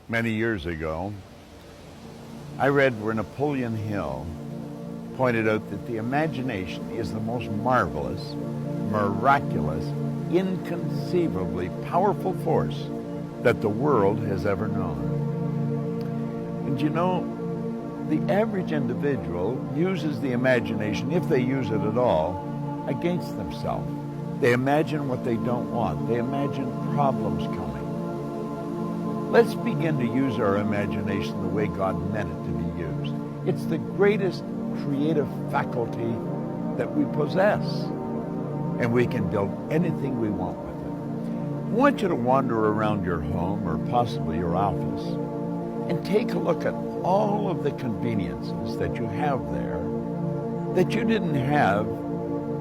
Many years ago, I read where Napoleon Hill pointed out that the imagination is the most marvelous, miraculous, inconceivably powerful force that the world has ever known. And you know, the average individual uses the imagination, if they use it at all, against themselves. They imagine what they don't want. They imagine problems coming. Let's begin to use our imagination the way God meant it to be used. It's the greatest creative faculty that we possess, and we can build anything we want with it. I want you to wander around your home or possibly your office and take a look at all of the conveniences that you have there that you didn't have,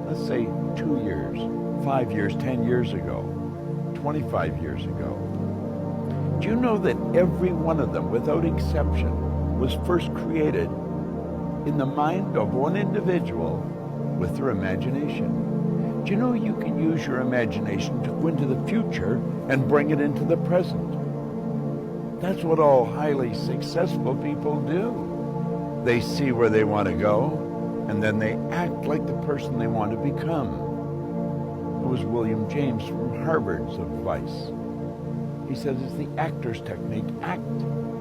let's say, 2 years, 5 years, 10 years ago, 25 years ago. Do you know that every one of them, without exception, was first created in the mind of one individual with their imagination? Do you know you can use your imagination to go into the future and bring it into the present? That's what all highly successful people do. They see where they want to go, and then they act like the person they want to become. It was William James from Harvard's advice. He says it's the actor's technique. Act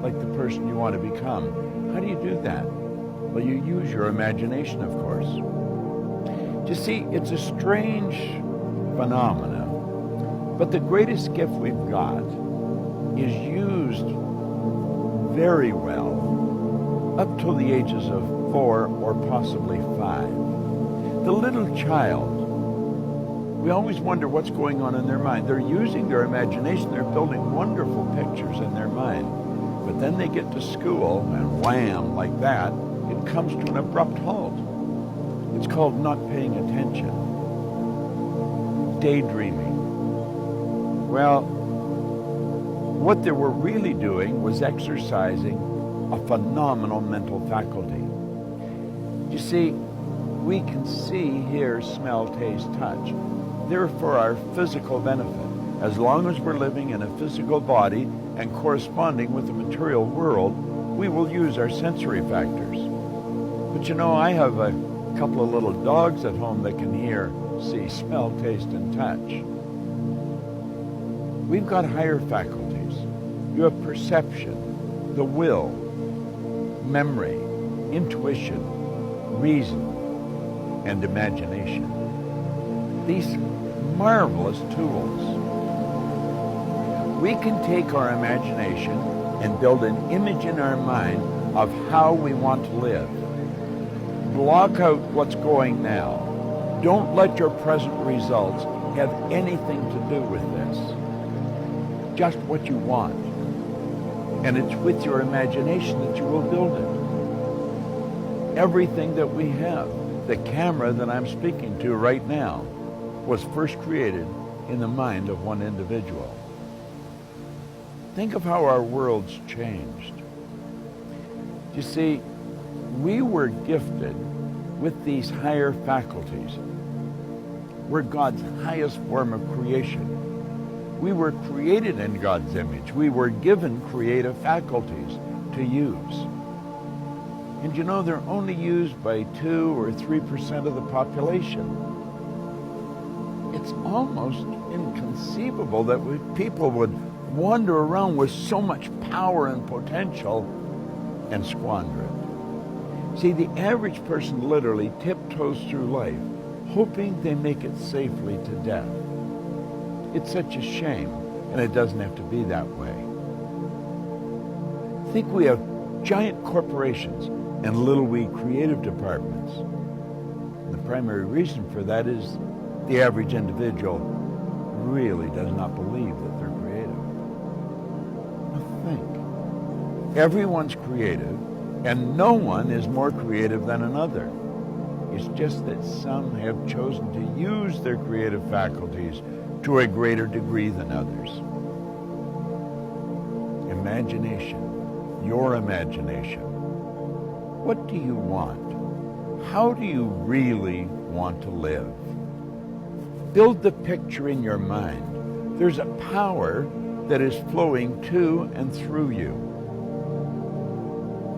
like the person you want to become. How do you do that? Well, you use your imagination, of course. You see, it's a strange phenomena, but the greatest gift we've got is used very well up till the ages of 4 or possibly 5. The little child, we always wonder what's going on in their mind. They're using their imagination. They're building wonderful pictures in their mind. But then they get to school, and wham, like that, it comes to an abrupt halt. It's called not paying attention. Daydreaming. Well, what they were really doing was exercising a phenomenal mental faculty. You see, we can see, hear, smell, taste, touch. They're for our physical benefit. As long as we're living in a physical body and corresponding with the material world, we will use our sensory factors. But you know, I have a couple of little dogs at home that can hear, see, smell, taste, and touch. We've got higher faculties. You have perception, the will, memory, intuition, reason, and imagination. These marvelous tools. We can take our imagination and build an image in our mind of how we want to live. Block out what's going now. Don't let your present results have anything to do with this. Just what you want. And it's with your imagination that you will build it. Everything that we have, the camera that I'm speaking to right now, was first created in the mind of one individual. Think of how our world's changed. You see, we were gifted with these higher faculties. We're God's highest form of creation. We were created in God's image. We were given creative faculties to use. And you know, they're only used by 2 or 3% of the population. It's almost inconceivable that people would wander around with so much power and potential and squander it. See, the average person literally tiptoes through life, hoping they make it safely to death. It's such a shame, and it doesn't have to be that way. I think we have giant corporations and little wee creative departments. And the primary reason for that is the average individual really does not believe that they're creative. Now think. Everyone's creative, and no one is more creative than another. It's just that some have chosen to use their creative faculties to a greater degree than others. Imagination, your imagination. What do you want? How do you really want to live? Build the picture in your mind. There's a power that is flowing to and through you.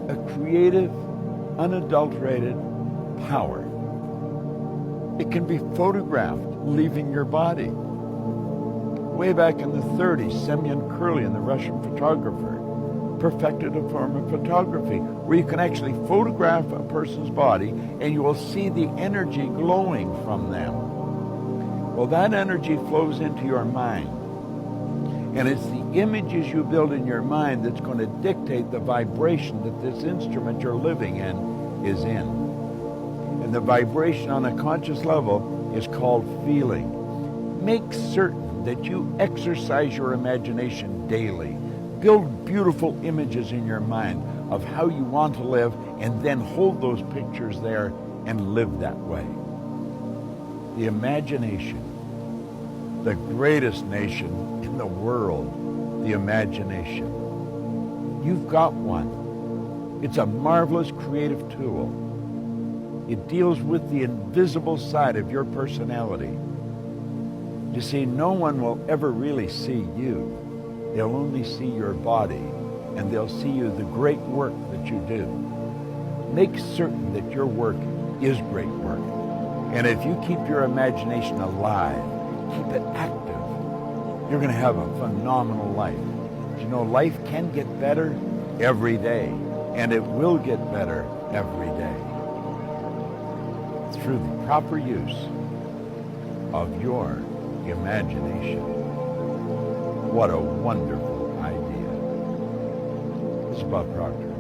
A creative, unadulterated power. It can be photographed leaving your body. Way back in the 30s, Semyon Kurlin, the Russian photographer, perfected a form of photography where you can actually photograph a person's body and you will see the energy glowing from them. Well, that energy flows into your mind. And it's the images you build in your mind that's going to dictate the vibration that this instrument you're living in is in. And the vibration on a conscious level is called feeling. Make certain that you exercise your imagination daily. Build beautiful images in your mind of how you want to live and then hold those pictures there and live that way. The imagination, the greatest nation in the world, the imagination. You've got one. It's a marvelous creative tool. It deals with the invisible side of your personality. You see, no one will ever really see you. They'll only see your body, and they'll see you the great work that you do. Make certain that your work is great work. And if you keep your imagination alive, keep it active, you're going to have a phenomenal life. You know, life can get better every day, and it will get better every day through the proper use of your imagination. What a wonderful idea. This is Bob Proctor.